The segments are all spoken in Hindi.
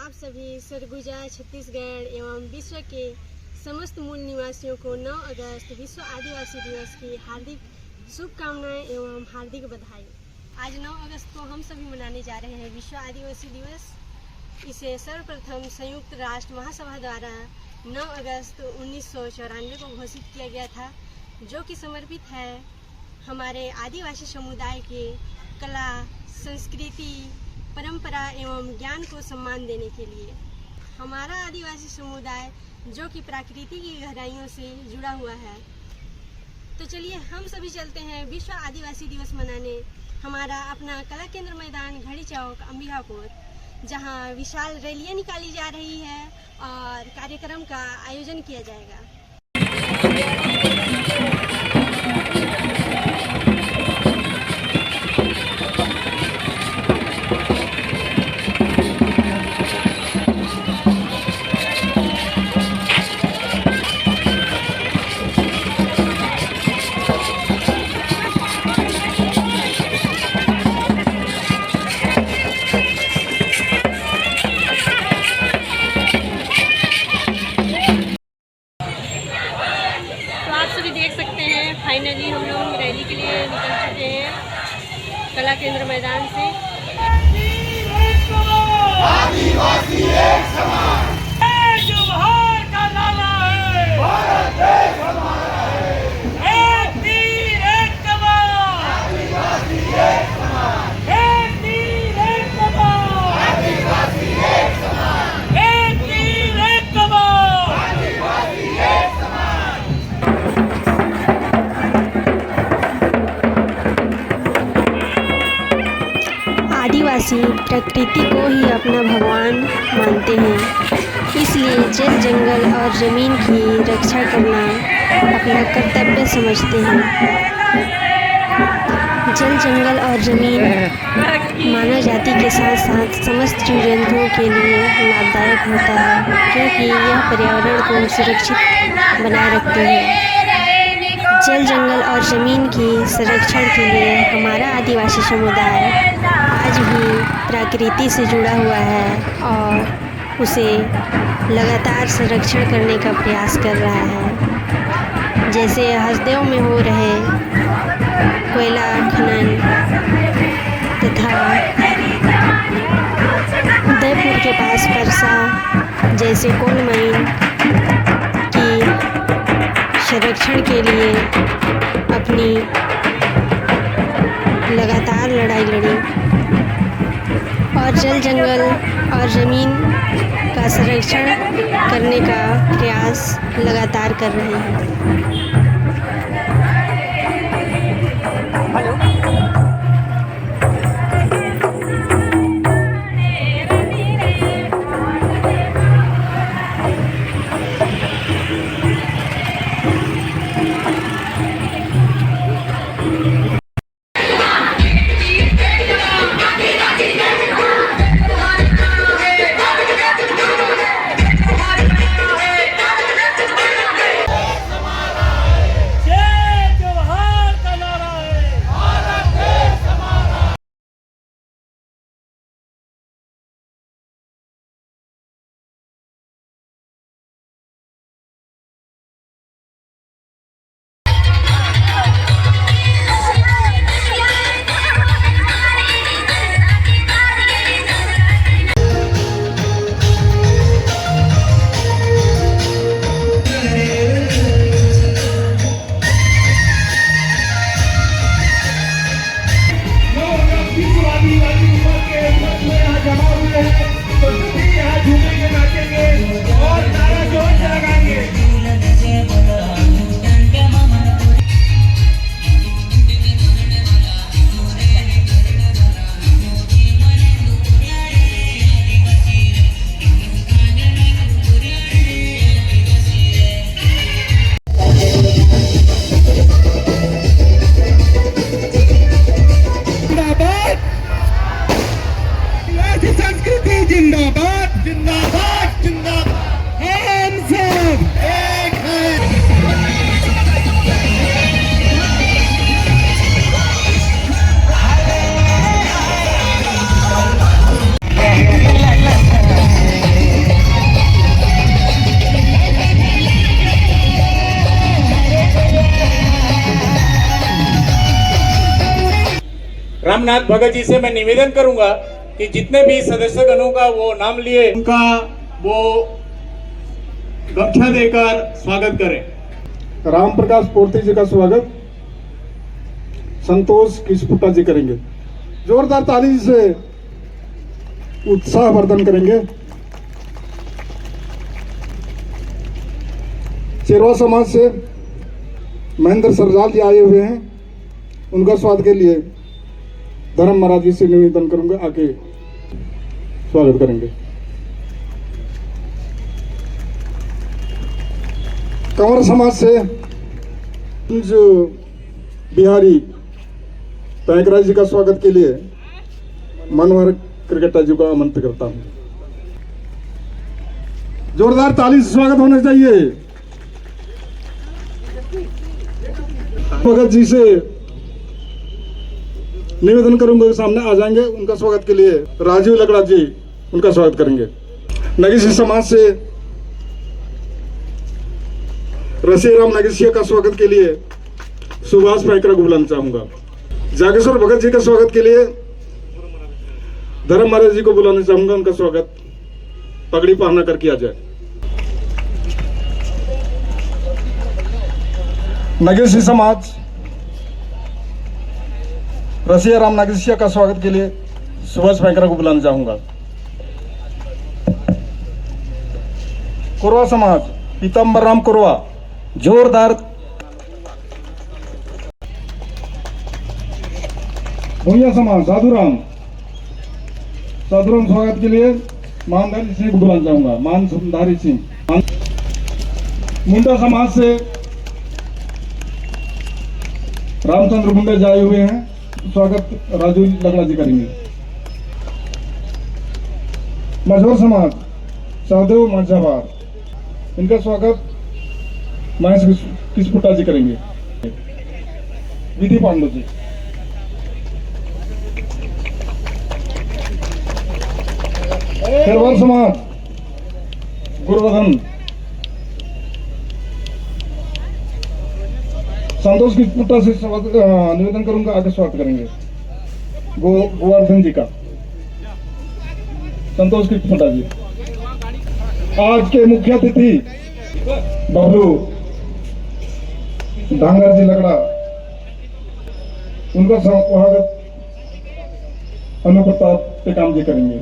आप सभी सरगुजा छत्तीसगढ़ एवं विश्व के समस्त मूल निवासियों को 9 अगस्त विश्व आदिवासी दिवस की हार्दिक शुभकामनाएं एवं हार्दिक बधाई। आज 9 अगस्त को हम सभी मनाने जा रहे हैं विश्व आदिवासी दिवस। इसे सर्वप्रथम संयुक्त राष्ट्र महासभा द्वारा 9 अगस्त 1994 को घोषित किया गया था, जो कि समर्पित है हमारे आदिवासी समुदाय के कला, संस्कृति, परंपरा एवं ज्ञान को सम्मान देने के लिए। हमारा आदिवासी समुदाय जो कि प्रकृति की गहराइयों से जुड़ा हुआ है। तो चलिए हम सभी चलते हैं विश्व आदिवासी दिवस मनाने हमारा अपना कला केंद्र मैदान घड़ी चौक अंबिकापुर, जहां विशाल रैलियां निकाली जा रही है और कार्यक्रम का आयोजन किया जाएगा। फाइनली हम लोग रैली के लिए निकल चुके हैं कला केंद्र मैदान से। आदिवासी एक समान, जो भारत का लाला है, भारत देश हमारा है। एक तीर एक कमान, आदिवासी एक समान। एक तीर एक कमान, आदिवासी एक समान। एक तीर एक कमान, आदिवासी एक समान। आदिवासी प्रकृति को ही अपना भगवान मानते हैं, इसलिए जल, जंगल और ज़मीन की रक्षा करना अपना कर्तव्य समझते हैं। जल, जंगल और ज़मीन मानव जाति के साथ साथ समस्त जीव जंतुओं के लिए लाभदायक होता है, क्योंकि यह पर्यावरण को सुरक्षित बनाए रखती है। जल, जंगल और ज़मीन की संरक्षण के लिए हमारा आदिवासी समुदाय आज भी प्रकृति से जुड़ा हुआ है और उसे लगातार संरक्षण करने का प्रयास कर रहा है। जैसे हसदेव में हो रहे कोयला खनन तथा उदयपुर के पास परसा जैसे कोल माइन की संरक्षण के लिए अपनी लगातार लड़ाई लड़ी और जल, जंगल और ज़मीन का संरक्षण करने का प्रयास लगातार कर रहे हैं। जिंदाबाद जिंदाबाद जिंदाबाद, हम सब एक हैं। रामनाथ भगत जी से मैं निवेदन करूंगा कि जितने भी सदस्यगणों का वो नाम लिए उनका वो गमछा देकर स्वागत करें। राम प्रकाश पोर्ती जी का स्वागत संतोष किस्पुटा जी करेंगे। जोरदार ताली से उत्साहवर्धन करेंगे। चेरवा समाज से महेंद्र सरजाल जी आए हुए हैं, उनका स्वागत के लिए धर्म महाराज जी से निवेदन करूंगा, आके स्वागत करेंगे। कंवर समाज से जो बिहारी पैकराज जी का स्वागत के लिए मनोहर क्रिकेटर जी को आमंत्रित करता हूं। जोरदार ताली से स्वागत होना चाहिए। भगत जी से निवेदन करूंगा, सामने आ जाएंगे, उनका स्वागत के लिए राजीव लगड़ा जी उनका स्वागत करेंगे। नगीसी समाज से रसीराम नगीसिया का स्वागत के लिए सुभाष पैकरा को बुलाना चाहूंगा। जागेश्वर भगत जी का स्वागत के लिए धर्म महाराज जी को बुलाना चाहूंगा, उनका स्वागत पगड़ी पहना कर किया जाए। नगेशी समाज रसिया राम नगेशिया का स्वागत के लिए सुभाष पैकरा को बुलाना चाहूंगा। कोरवा समाज पीताम्बर राम कोरवा, जोरदार। भूया समाज साधुराम स्वागत के लिए मानधारी सिंह को बुलाना चाहूंगा, मानधारी सिंह। मुंडा समाज से रामचंद्र मुंडे जाए हुए हैं, स्वागत राजू लगड़ा जी करेंगे। मझोर समाज सहदेव मंझाबार, इनका स्वागत महेश किस्पुटा जी करेंगे। विधि पांडु जी। खेरवार समाज गुरुवर्धन संतोष किस्पुटा से निवेदन करूंगा, आगे स्वागत करेंगे गोवर्धन जी का। संतोष किस्पुटा जी। आज के मुख्य अतिथि बबलू डांगर जी लगड़ा, उनका स्वागत अनुप्रताप टेकाम जी करेंगे।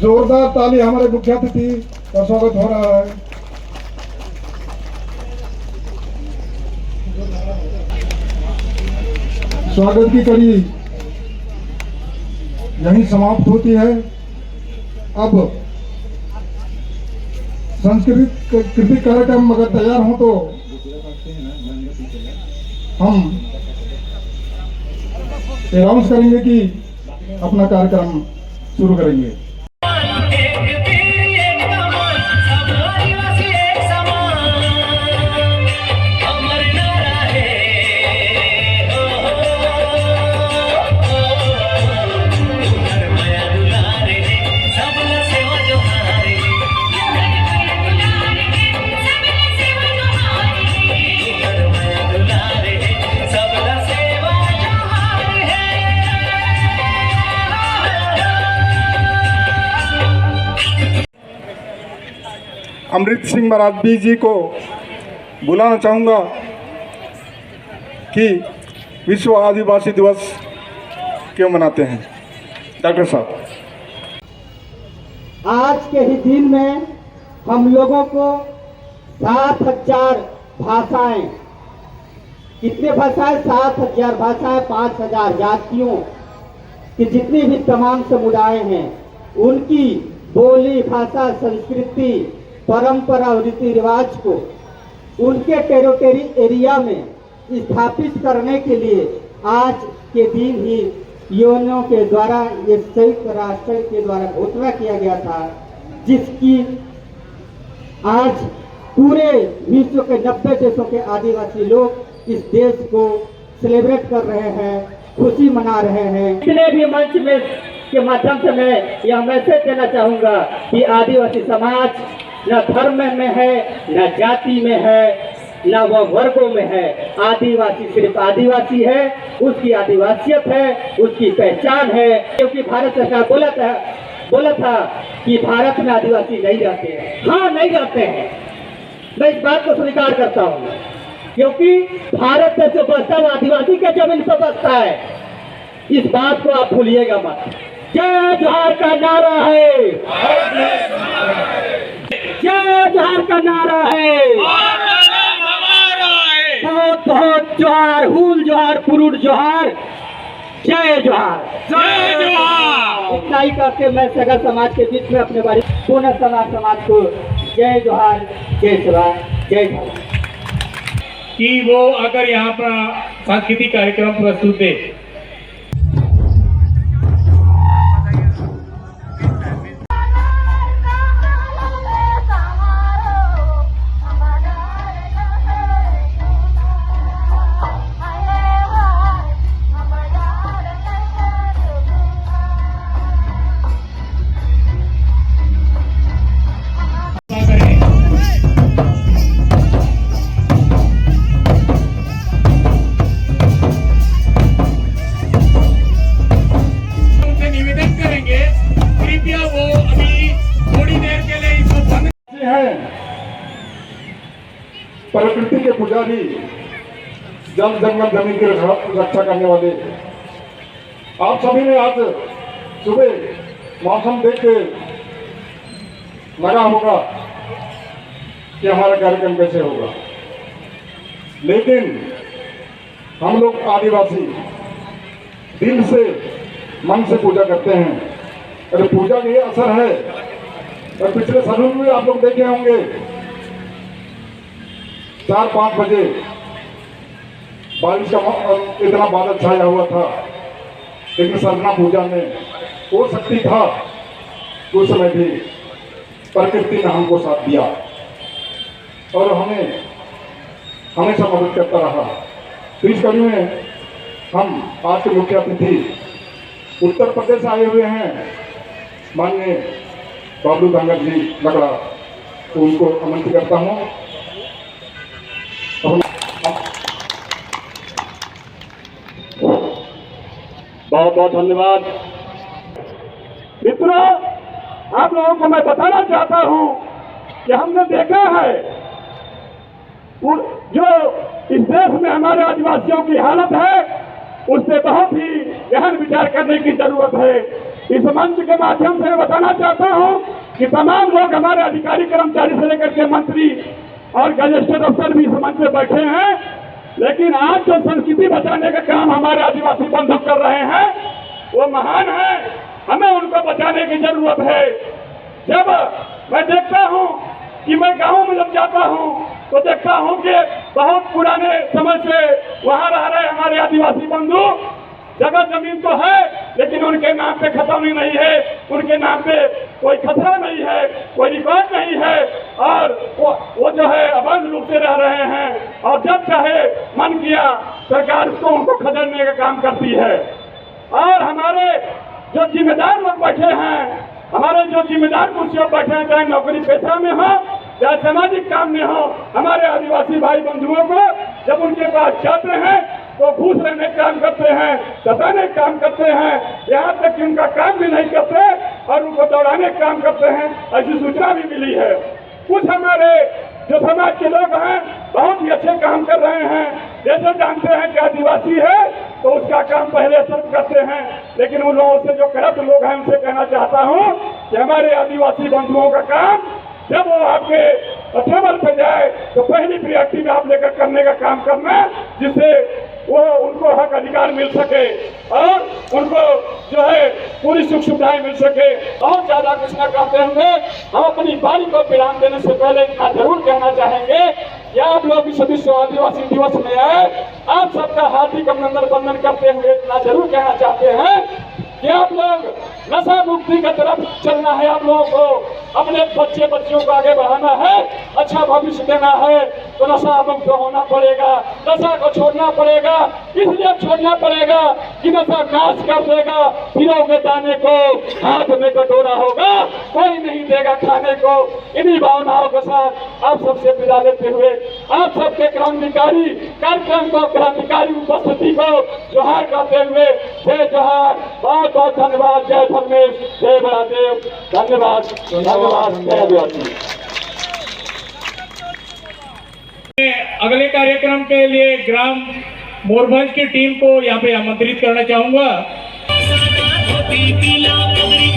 जोरदार ताली हमारे मुख्य अतिथि का स्वागत हो रहा है। स्वागत की कड़ी यहीं समाप्त होती है। अब सांस्कृतिक कार्यक्रम अगर तैयार हो तो हम अनाउंस करेंगे कि अपना कार्यक्रम शुरू करेंगे। अमृत सिंह महाराज बी जी को बुलाना चाहूँगा कि विश्व आदिवासी दिवस क्यों मनाते हैं। डॉक्टर साहब। आज के ही दिन में हम लोगों को 7,000 भाषाएं, कितने भाषाएं? 7,000 भाषाएं, 5,000 जातियों की जितनी भी तमाम समुदाय हैं, उनकी बोली, भाषा, संस्कृति, परंपरा और रीति रिवाज को उनके टेरिटरी एरिया में स्थापित करने के लिए आज के दिन ही यूएनओ के द्वारा, ये संयुक्त राष्ट्र के द्वारा घोषणा किया गया था, जिसकी आज पूरे विश्व के 90 देशों के आदिवासी लोग इस देश को सेलिब्रेट कर रहे हैं, खुशी मना रहे हैं। इतने भी मंच में के माध्यम से मैं यह मैसेज देना चाहूँगा कि आदिवासी समाज न धर्म में है, न जाति में है, ना वह वर्गों में है। आदिवासी सिर्फ आदिवासी है, उसकी आदिवासियत है, उसकी पहचान है। क्योंकि भारत सरकार बोला था कि भारत में आदिवासी नहीं रहते हैं। हाँ, नहीं रहते हैं, मैं इस बात को स्वीकार करता हूँ, क्योंकि भारत में जो बसता है आदिवासी के जमीन पर बसता है। इस बात को आप भूलिएगा मत। जय जोहार का नारा है, जय जोहार का नारा है। बहुत बहुत जोहार, हुल जोहार, पुरुष जोहार, जय जोहार, जय जोहार। इतना ही करके मैं सगर समाज के बीच में अपने बारे पुनः समाज को जय जोहार, जय जोहार, जय जोहार। कि वो अगर यहाँ पर सांस्कृतिक कार्यक्रम प्रस्तुत है। प्रकृति के पुजारी, जल जंगल जमीन की रक्षा करने वाले आप सभी ने आज सुबह मौसम देख के लगा होगा कि हमारा कार्यक्रम कैसे होगा, लेकिन हम लोग आदिवासी दिल से मन से पूजा करते हैं। अरे पूजा का ये असर है। और पिछले सालों में आप लोग देखे होंगे 4-5 बजे बारिश का इतना बादल छाया हुआ था, लेकिन सरना पूजा में वो शक्ति था, उस समय भी प्रकृति ने हमको साथ दिया और हमें हमेशा मदद करता रहा। तो इस कड़ी में हम आज के मुख्य अतिथि उत्तर प्रदेश से आए हुए हैं, माननीय बाबलू धनगर जी लगड़ा, तो उनको आमंत्रित करता हूँ। बहुत बहुत धन्यवाद। मित्रों, आप लोगों को मैं बताना चाहता हूं कि हमने देखा है जो इस देश में हमारे आदिवासियों की हालत है, उस पर बहुत ही गहन विचार करने की जरूरत है। इस मंच के माध्यम से मैं बताना चाहता हूं कि तमाम लोग, हमारे अधिकारी कर्मचारी से लेकर के मंत्री और गजेस्टेड अफसर भी इस मंच में बैठे हैं, लेकिन आज जो संस्कृति बचाने का काम हमारे आदिवासी बंधु कर रहे हैं वो महान है। हमें उनको बचाने की जरूरत है। जब मैं देखता हूं कि मैं गांव में जब जाता हूं तो देखता हूं कि बहुत पुराने समय से वहां रह रहे हमारे आदिवासी बंधु, जगह जमीन तो है लेकिन उनके नाम पे खतौनी नहीं है, उनके नाम पे कोई खसरा नहीं है, कोई रिकॉर्ड नहीं है, और वो जो है अवैध रूप से रह रहे हैं। और जब चाहे मन किया सरकार उसको उनको खदेड़ने का काम करती है। और हमारे जो जिम्मेदार लोग बैठे हैं, हमारे जो जिम्मेदार कुर्सियों बैठे हैं, चाहे नौकरी पेशा में हो चाहे सामाजिक काम में हो, हमारे आदिवासी भाई बंधुओं को जब उनके पास जाते हैं तो घूस लेने का काम करते हैं, सताने का काम करते हैं, यहाँ तक कि उनका काम भी नहीं करते और उनको दौड़ाने का काम करते हैं। ऐसी सूचना भी मिली है। कुछ हमारे जो समाज के लोग हैं बहुत ही अच्छे काम कर रहे हैं। जैसे जानते हैं कि आदिवासी है तो उसका काम पहले सर्व करते हैं, लेकिन उन लोगों से जो करप्ट लोग हैं उनसे कहना चाहता हूँ कि हमारे आदिवासी बंधुओं का काम जब वो आपके टेबल पे जाए तो पहली प्रायोरिटी में आप लेकर करने का काम करना, जिससे वो उनको हक अधिकार मिल सके और उनको जो है पूरी सुख सुविधाएं मिल सके। और ज्यादा कुछ न करते होंगे, हम अपनी बारी को विराम देने से पहले इतना जरूर कहना चाहेंगे कि आप लोग इस विश्व आदिवासी दिवस में आए, आप सबका हार्दिक अभिनंदन वंदन करते हुए इतना जरूर कहना चाहते हैं कि आप लोग नशा मुक्ति की तरफ चलना है। आप लोगों को अपने बच्चियों को आगे बढ़ाना है, अच्छा भविष्य देना है, तो नशा मुक्त होना पड़ेगा, नशा को छोड़ना पड़ेगा। इसलिए छोड़ना पड़ेगा कि नशा नाश कर देगा, पिरोगे दाने को हाथ में कटोरा होगा, कोई नहीं देगा खाने को। इन्हीं भावनाओं के साथ आप सबसे विदा लेते हुए आप सबके क्रांतिकारी कार्यक्रम को, क्रांतिकारी उपस्थिति को जोहार करते हुए जय जोहार, बहुत बहुत धन्यवाद। जय धर्मेश, जय बड़ादेव, धन्यवाद धन्यवाद, जय आदिवासी। अगले कार्यक्रम के लिए ग्राम मोरभंज की टीम को यहाँ पे आमंत्रित करना चाहूंगा।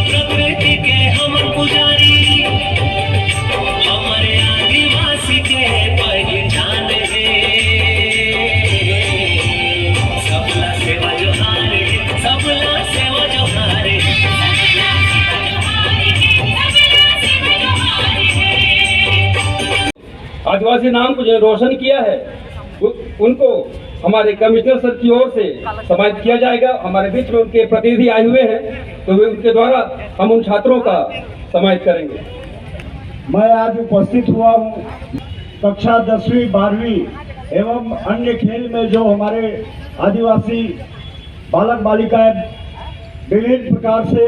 प्रकृति के हम पुजारी, हमारे आदिवासी के पहचान है, सबला सेवा जोहार, सबला सेवा जोहार। आदिवासी नाम को जो रोशन किया है उनको हमारे कमिश्नर सर की ओर से सम्मानित किया जाएगा। हमारे बीच में उनके प्रतिनिधि आए हुए हैं, तो वे उनके द्वारा हम उन छात्रों का सम्मानित करेंगे। मैं आज उपस्थित हुआ हूँ कक्षा 10वीं 12वीं एवं अन्य खेल में जो हमारे आदिवासी बालक बालिकाएं विभिन्न प्रकार से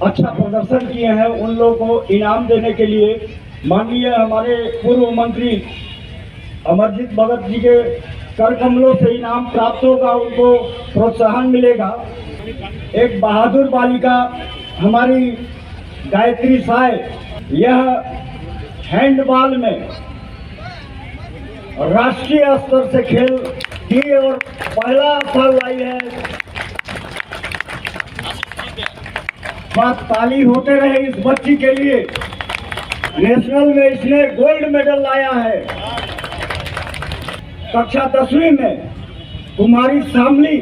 अच्छा प्रदर्शन किए हैं, उन लोगों को इनाम देने के लिए माननीय हमारे पूर्व मंत्री अमरजीत भगत जी के कर कमलों से इनाम प्राप्त होगा, उनको प्रोत्साहन मिलेगा। एक बहादुर बालिका हमारी गायत्री साय, यह हैंडबॉल में राष्ट्रीय स्तर से खेल की और पहला फल लाई है। बात ताली होते रहे इस बच्ची के लिए। नेशनल में इसने गोल्ड मेडल लाया है। कक्षा 10वीं में कुमारी शामली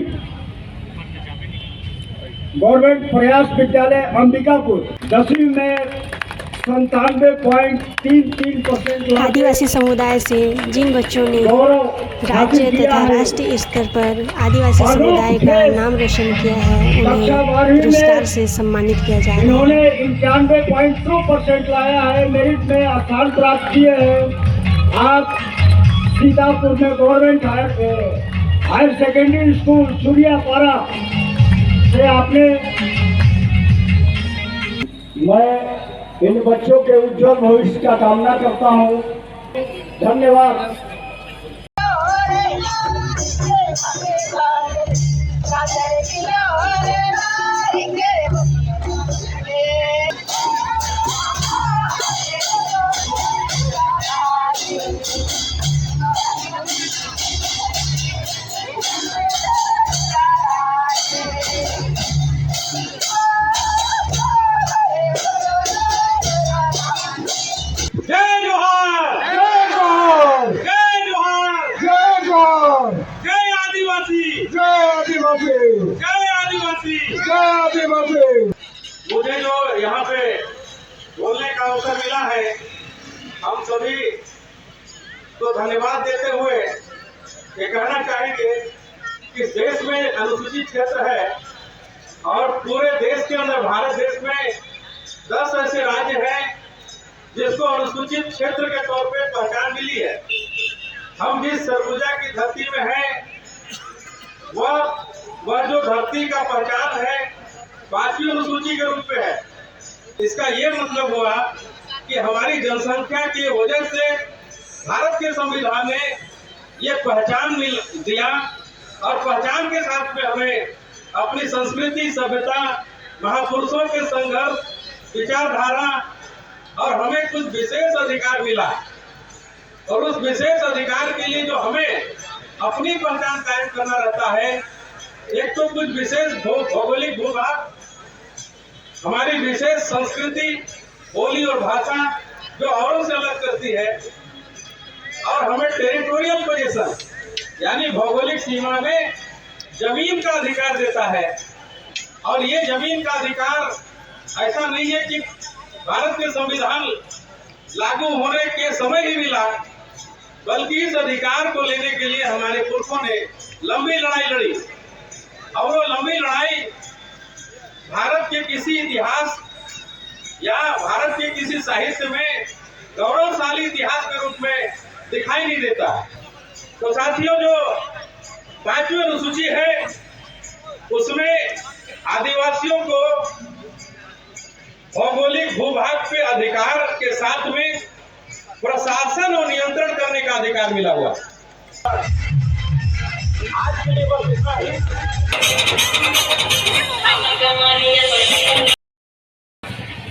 गवर्नमेंट प्रयास विद्यालय अंबिकापुर 10वीं में 97.33%। आदिवासी समुदाय से जिन बच्चों ने राज्य तथा राष्ट्रीय स्तर पर आदिवासी समुदाय का नाम रोशन किया है, उन्हें पुरस्कार से सम्मानित किया जाएगा। इन्होंने 91.2% लाया है, मेरिट में स्थान प्राप्त किए हैं। आप सीतापुर में गवर्नमेंट हायर सेकेंडरी स्कूल सूर्यापाड़ा से आपने, मैं इन बच्चों के उज्जवल भविष्य का कामना करता हूँ। धन्यवाद। मुझे जो यहाँ पे बोलने का अवसर मिला है, हम सभी को धन्यवाद देते हुए ये कहना चाहेंगे कि देश में अनुसूचित क्षेत्र है और पूरे देश के अंदर, भारत देश में 10 ऐसे राज्य हैं जिसको अनुसूचित क्षेत्र के तौर पे पहचान मिली है। हम जिस सरगुजा की धरती में हैं, वह जो धरती का पहचान है 5वीं अनुसूची के रूप में है। इसका ये मतलब हुआ कि हमारी जनसंख्या की वजह से भारत के संविधान ने ये पहचान मिल दिया और पहचान के साथ में हमें अपनी संस्कृति, सभ्यता, महापुरुषों के संघर्ष, विचारधारा और हमें कुछ विशेष अधिकार मिला। और उस विशेष अधिकार के लिए जो हमें अपनी पहचान कायम करना रहता है, एक तो कुछ विशेष भौगोलिक भूभाग, हमारी विशेष संस्कृति, बोली और भाषा जो औरों से अलग करती है, और हमें टेरिटोरियल पोजीशन यानी भौगोलिक सीमा में जमीन का अधिकार देता है। और ये जमीन का अधिकार ऐसा नहीं है कि भारत के संविधान लागू होने के समय ही मिला, बल्कि इस अधिकार को लेने के लिए हमारे पुरखों ने लंबी लड़ाई लड़ी। और वो लंबी लड़ाई भारत के किसी इतिहास या भारत के किसी साहित्य में गौरवशाली इतिहास के रूप में दिखाई नहीं देता। तो साथियों, जो 5वीं अनुसूची है उसमें आदिवासियों को भौगोलिक भूभाग पे अधिकार के साथ में प्रशासन और नियंत्रण करने का पुरस्कार मिला हुआ। आज के लिए बस इतना ही।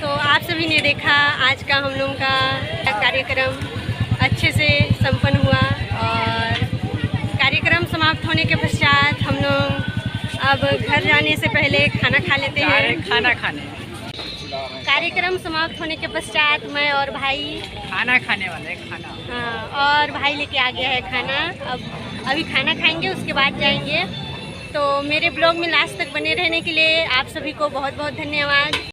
तो आप सभी ने देखा आज का हम लोगों का कार्यक्रम अच्छे से संपन्न हुआ और कार्यक्रम समाप्त होने के पश्चात हम लोग अब घर जाने से पहले खाना खा लेते हैं। खाना खाने कार्यक्रम समाप्त होने के पश्चात मैं और भाई खाना खाने वाले खाना। हाँ, और भाई लेके आ गया है खाना। अब अभी खाना खाएंगे, उसके बाद जाएंगे। तो मेरे ब्लॉग में लास्ट तक बने रहने के लिए आप सभी को बहुत बहुत धन्यवाद।